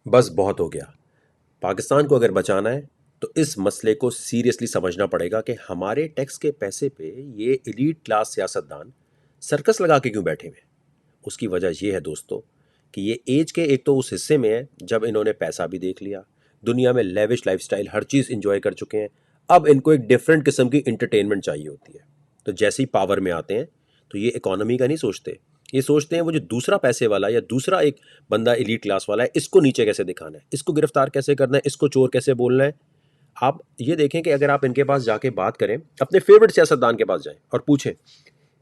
बस बहुत हो गया। पाकिस्तान को अगर बचाना है तो इस मसले को सीरियसली समझना पड़ेगा कि हमारे टैक्स के पैसे पे ये एलीट क्लास सियासतदान सर्कस लगा के क्यों बैठे हुए हैं। उसकी वजह यह है दोस्तों कि ये एज के एक तो उस हिस्से में है जब इन्होंने पैसा भी देख लिया, दुनिया में लेविश लाइफस्टाइल हर चीज़ इंजॉय कर चुके हैं। अब इनको एक डिफरेंट किस्म की इंटरटेनमेंट चाहिए होती है। तो जैसे ही पावर में आते हैं तो ये इकोनॉमी का नहीं सोचते, ये सोचते हैं वो जो दूसरा पैसे वाला या दूसरा एक बंदा एलीट क्लास वाला है इसको नीचे कैसे दिखाना है, इसको गिरफ्तार कैसे करना है, इसको चोर कैसे बोलना है। आप ये देखें कि अगर आप इनके पास जाके बात करें, अपने फेवरेट सियासतदान के पास जाएं और पूछें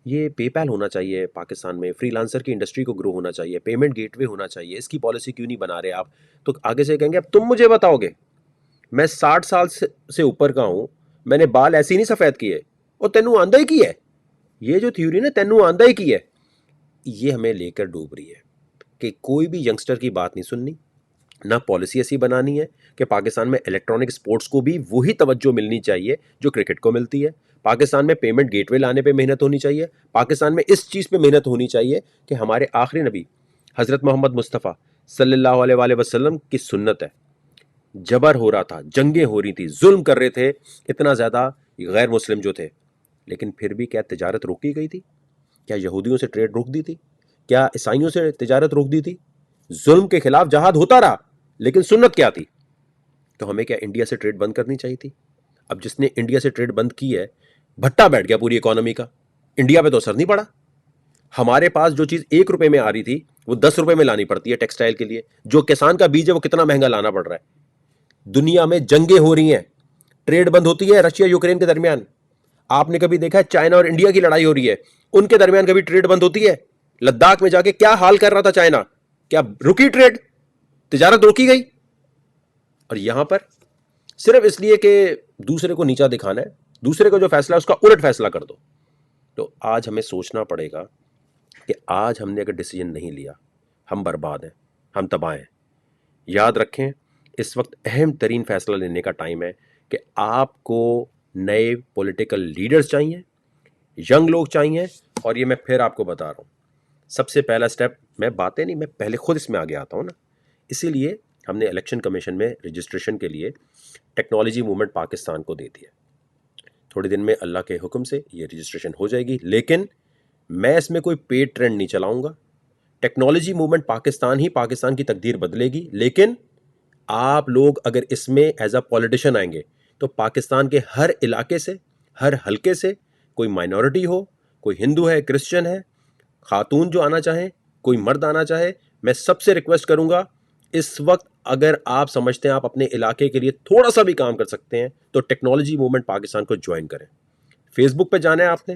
ये पेपैल होना चाहिए पाकिस्तान में, फ्रीलांसर की इंडस्ट्री को ग्रो होना चाहिए, पेमेंट गेटवे होना चाहिए, इसकी पॉलिसी क्यों नहीं बना रहे आप, तो आगे से कहेंगे अब तुम मुझे बताओगे। मैं 60 साल से ऊपर का हूं, मैंने बाल ऐसे ही नहीं सफेद किए। और तेनू आंदा ही की है, ये जो थ्योरी ना तेनू आंदा ही की है, ये हमें लेकर डूब रही है कि कोई भी यंगस्टर की बात नहीं सुननी, ना पॉलिसी ऐसी बनानी है कि पाकिस्तान में इलेक्ट्रॉनिक स्पोर्ट्स को भी वही तवज्जो मिलनी चाहिए जो क्रिकेट को मिलती है। पाकिस्तान में पेमेंट गेटवे लाने पे मेहनत होनी चाहिए। पाकिस्तान में इस चीज़ पे मेहनत होनी चाहिए कि हमारे आखिरी नबी हज़रत मोहम्मद मुस्तफ़ा सल्लल्लाहु अलैहि वसल्लम की सुन्नत है। जबर हो रहा था, जंगें हो रही थी, जुल्म कर रहे थे इतना ज़्यादा गैर मुस्लिम जो थे, लेकिन फिर भी क्या तिजारत रोकी गई थी? क्या यहूदियों से ट्रेड रोक दी थी? क्या ईसाइयों से तिजारत रोक दी थी? जुल्म के खिलाफ जहाद होता रहा, लेकिन सुन्नत क्या थी? तो हमें क्या इंडिया से ट्रेड बंद करनी चाहिए थी? अब जिसने इंडिया से ट्रेड बंद की है, भट्टा बैठ गया पूरी इकोनॉमी का, इंडिया पे तो असर नहीं पड़ा। हमारे पास जो चीज 1 रुपए में आ रही थी वो 10 रुपए में लानी पड़ती है टेक्सटाइल के लिए। जो किसान का बीज है वो कितना महंगा लाना पड़ रहा है। दुनिया में जंगें हो रही हैं, ट्रेड बंद होती है रशिया यूक्रेन के दरमियान। आपने कभी देखा है चाइना और इंडिया की लड़ाई हो रही है, उनके दरमियान कभी ट्रेड बंद होती है? लद्दाख में जाके क्या हाल कर रहा था चाइना, क्या रुकी ट्रेड? तिजारत रोकी गई। और यहां पर सिर्फ इसलिए कि दूसरे को नीचा दिखाना है, दूसरे को जो फैसला है उसका उलट फैसला कर दो। तो आज हमें सोचना पड़ेगा कि आज हमने अगर डिसीजन नहीं लिया, हम बर्बाद हैं, हम तबाह हैं। याद रखें, इस वक्त अहम तरीन फैसला लेने का टाइम है कि आपको नए पॉलिटिकल लीडर्स चाहिए, यंग लोग चाहिए। और ये मैं फिर आपको बता रहा हूँ, सबसे पहला स्टेप, मैं बातें नहीं, मैं पहले खुद इसमें आगे आता हूँ ना। इसीलिए हमने इलेक्शन कमीशन में रजिस्ट्रेशन के लिए टेक्नोलॉजी मूवमेंट पाकिस्तान को दे दिया। थोड़े दिन में अल्लाह के हुक्म से ये रजिस्ट्रेशन हो जाएगी, लेकिन मैं इसमें कोई पेड ट्रेंड नहीं चलाऊंगा। टेक्नोलॉजी मूवमेंट पाकिस्तान ही पाकिस्तान की तकदीर बदलेगी, लेकिन आप लोग अगर इसमें एज अ पॉलिटिशियन आएंगे तो पाकिस्तान के हर इलाके से, हर हलके से, कोई माइनॉरिटी हो, कोई हिंदू है, क्रिश्चियन है, खातून जो आना चाहे, कोई मर्द आना चाहे, मैं सबसे रिक्वेस्ट करूंगा इस वक्त अगर आप समझते हैं आप अपने इलाके के लिए थोड़ा सा भी काम कर सकते हैं तो टेक्नोलॉजी मूवमेंट पाकिस्तान को ज्वाइन करें। फेसबुक पे जाना है आपने,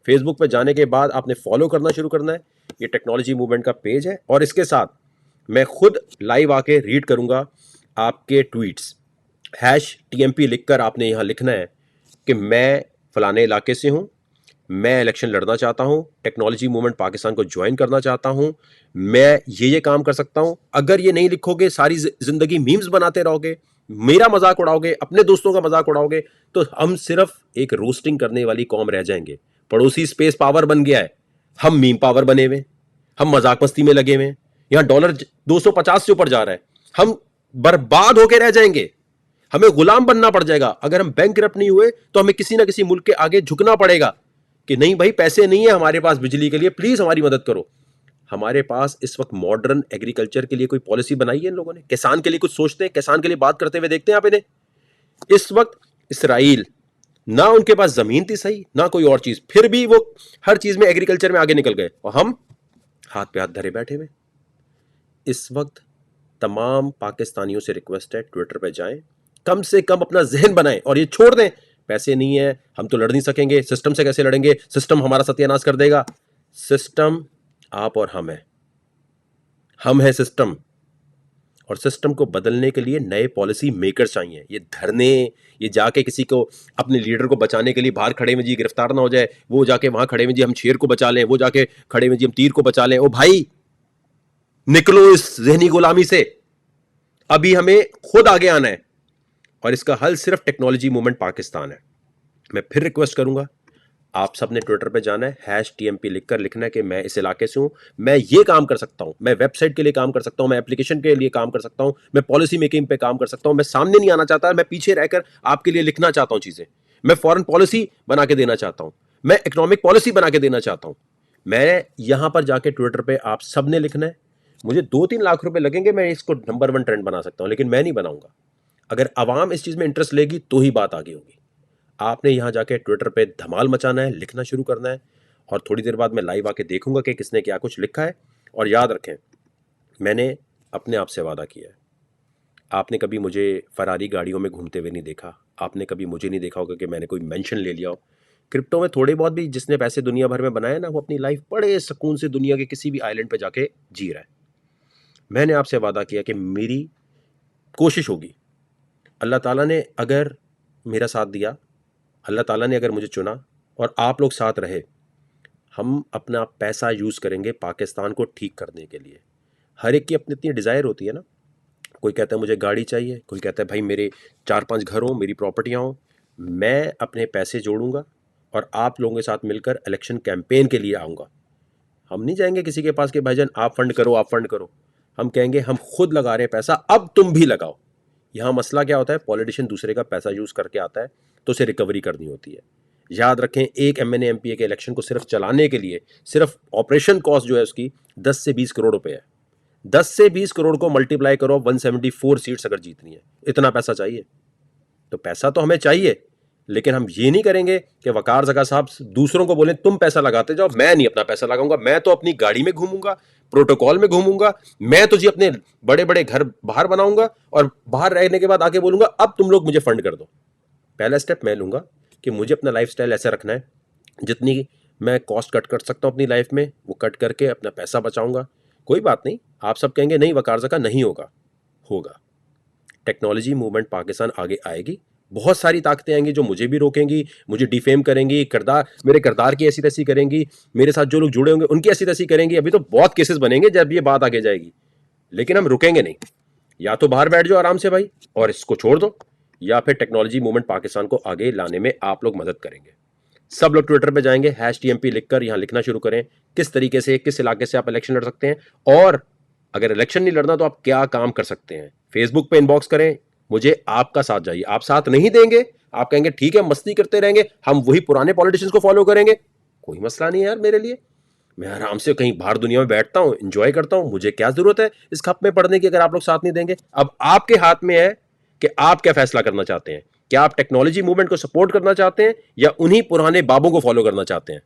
फेसबुक पे जाने के बाद आपने फॉलो करना शुरू करना है। ये टेक्नोलॉजी मूवमेंट का पेज है और इसके साथ मैं खुद लाइव आके रीड करूंगा आपके ट्वीट्स। #TMP लिखकर आपने यहां लिखना है कि मैं फलाने इलाके से हूं, मैं इलेक्शन लड़ना चाहता हूं, टेक्नोलॉजी मूवमेंट पाकिस्तान को ज्वाइन करना चाहता हूं, मैं ये काम कर सकता हूं। अगर ये नहीं लिखोगे, सारी जिंदगी मीम्स बनाते रहोगे, मेरा मजाक उड़ाओगे, अपने दोस्तों का मजाक उड़ाओगे, तो हम सिर्फ एक रोस्टिंग करने वाली कौम रह जाएंगे। पड़ोसी स्पेस पावर बन गया है, हम मीम पावर बने हुए, हम मजाक मस्ती में लगे हुए। यहां डॉलर 250 से ऊपर जा रहा है, हम बर्बाद होकर रह जाएंगे, हमें गुलाम बनना पड़ जाएगा। अगर हम बैंकरप्ट नहीं हुए तो हमें किसी ना किसी मुल्क के आगे झुकना पड़ेगा कि नहीं भाई, पैसे नहीं है हमारे पास बिजली के लिए, प्लीज हमारी मदद करो। हमारे पास इस वक्त मॉडर्न एग्रीकल्चर के लिए कोई पॉलिसी बनाई है इन लोगों ने? किसान के लिए कुछ सोचते हैं? किसान के लिए बात करते हुए देखते हैं आप इन्हें? इस वक्त इसराइल, ना उनके पास जमीन थी सही, ना कोई और चीज, फिर भी वो हर चीज में एग्रीकल्चर में आगे निकल गए, और हम हाथ पे हाथ धरे बैठे हुए। इस वक्त तमाम पाकिस्तानियों से रिक्वेस्ट है, ट्विटर पे जाएं, कम से कम अपना जहन बनाएं और ये छोड़ दें पैसे नहीं है हम तो लड़ नहीं सकेंगे, सिस्टम से कैसे लड़ेंगे, सिस्टम हमारा सत्यानाश कर देगा। सिस्टम आप और हम है सिस्टम, और सिस्टम को बदलने के लिए नए पॉलिसी मेकर चाहिए। ये धरने, ये जाके किसी को अपने लीडर को बचाने के लिए बाहर खड़े में जी गिरफ्तार ना हो जाए, वो जाके वहां खड़े में जी हम शेर को बचा लें, वो जाके खड़े में जी हम तीर को बचा लें। ओ भाई, निकलो इस जहनी गुलामी से, अभी हमें खुद आगे आना है और इसका हल सिर्फ टेक्नोलॉजी मूवमेंट पाकिस्तान है। मैं फिर रिक्वेस्ट करूंगा, आप सबने ट्विटर पे जाना है, #TMP लिखकर लिखना है कि मैं इस इलाके से हूं, मैं ये काम कर सकता हूं, मैं वेबसाइट के लिए काम कर सकता हूं, मैं एप्लीकेशन के लिए काम कर सकता हूं, मैं पॉलिसी मेकिंग पे काम कर सकता हूं, मैं सामने नहीं आना चाहता, मैं पीछे रहकर आपके लिए लिखना चाहता हूं चीजें, मैं फॉरेन पॉलिसी बना के देना चाहता हूं, मैं इकोनॉमिक पॉलिसी बना के देना चाहता हूं। मैं यहां पर जाके ट्विटर पे आप सबने लिखना है। मुझे 2-3 लाख रुपए लगेंगे, मैं इसको नंबर 1 ट्रेंड बना सकता हूं, लेकिन मैं नहीं बनाऊंगा। अगर आवाम इस चीज में इंटरेस्ट लेगी तो ही बात आगे होगी। आपने यहां जाके ट्विटर पे धमाल मचाना है, लिखना शुरू करना है, और थोड़ी देर बाद मैं लाइव आके देखूंगा कि किसने क्या कुछ लिखा है। और याद रखें, मैंने अपने आप से वादा किया है। आपने कभी मुझे फरारी गाड़ियों में घूमते हुए नहीं देखा, आपने कभी मुझे नहीं देखा होगा कि मैंने कोई मेंशन ले लिया हो। क्रिप्टो में थोड़े बहुत भी जिसने पैसे दुनिया भर में बनाए ना, वो अपनी लाइफ बड़े सुकून से दुनिया के किसी भी आइलैंड पे जाके जी रहा है। मैंने आपसे वादा किया कि मेरी कोशिश होगी, अल्लाह ताला ने अगर मेरा साथ दिया, अल्लाह ताला ने अगर मुझे चुना और आप लोग साथ रहे, हम अपना पैसा यूज़ करेंगे पाकिस्तान को ठीक करने के लिए। हर एक की अपनी अपनी डिज़ायर होती है ना। कोई कहता है मुझे गाड़ी चाहिए, कोई कहता है भाई मेरे 4-5 घर हों, मेरी प्रॉपर्टियाँ हों। मैं अपने पैसे जोड़ूंगा और आप लोगों के साथ मिलकर इलेक्शन कैंपेन के लिए आऊँगा। हम नहीं जाएंगे किसी के पास कि भाईजान आप फंड करो, आप फंड करो। हम कहेंगे हम खुद लगा रहे हैं पैसा, अब तुम भी लगाओ। यहाँ मसला क्या होता है, पॉलिटिशियन दूसरे का पैसा यूज़ करके आता है तो उसे रिकवरी करनी होती है। याद रखें, एक MNA MPA के इलेक्शन को सिर्फ चलाने के लिए सिर्फ ऑपरेशन कॉस्ट जो है उसकी 10 से 20 करोड़ रुपए है। 10 से 20 करोड़ को मल्टीप्लाई करो, 174 सीट्स अगर जीतनी है, इतना पैसा चाहिए। तो पैसा तो हमें चाहिए, लेकिन हम ये नहीं करेंगे कि वकार जगह साहब दूसरों को बोलें तुम पैसा लगाते जाओ, मैं नहीं अपना पैसा लगाऊंगा, मैं तो अपनी गाड़ी में घूमूंगा, प्रोटोकॉल में घूमूंगा, मैं तो जी अपने बड़े बड़े घर बाहर बनाऊंगा और बाहर रहने के बाद आके बोलूंगा अब तुम लोग मुझे फंड कर दो। पहला स्टेप मैं लूंगा कि मुझे अपना लाइफस्टाइल ऐसा रखना है, जितनी मैं कॉस्ट कट कर सकता हूं अपनी लाइफ में वो कट करके अपना पैसा बचाऊंगा। कोई बात नहीं, आप सब कहेंगे नहीं वकार जगह नहीं होगा, होगा। टेक्नोलॉजी मूवमेंट पाकिस्तान आगे आएगी, बहुत सारी ताकतें आएंगी जो मुझे भी रोकेंगी, मुझे डिफेम करेंगी, किरदार मेरे किरदार की ऐसी तैसी करेंगी, मेरे साथ जो लोग जुड़े होंगे उनकी ऐसी तैसी करेंगी। अभी तो बहुत केसेस बनेंगे जब ये बात आगे जाएगी, लेकिन हम रुकेंगे नहीं। या तो बाहर बैठ जाओ आराम से भाई और इसको छोड़ दो, या फिर टेक्नोलॉजी मूवमेंट पाकिस्तान को आगे लाने में आप लोग मदद करेंगे। सब लोग ट्विटर पे जाएंगे, #TMP लिखकर यहां लिखना शुरू करें किस तरीके से, किस इलाके से आप इलेक्शन लड़ सकते हैं, और अगर इलेक्शन नहीं लड़ना तो आप क्या काम कर सकते हैं। फेसबुक पे इनबॉक्स करें, मुझे आपका साथ चाहिए। आप साथ नहीं देंगे, आप कहेंगे ठीक है मस्ती करते रहेंगे, हम वही पुराने पॉलिटिशियंस को फॉलो करेंगे, कोई मसला नहीं है यार मेरे लिए। मैं आराम से कहीं बाहर दुनिया में बैठता हूं, एंजॉय करता हूं, मुझे क्या जरूरत है इस खप में पड़ने की अगर आप लोग साथ नहीं देंगे। अब आपके हाथ में है कि आप क्या फैसला करना चाहते हैं। क्या आप टेक्नोलॉजी मूवमेंट को सपोर्ट करना चाहते हैं या उन्हीं पुराने बाबों को फॉलो करना चाहते हैं।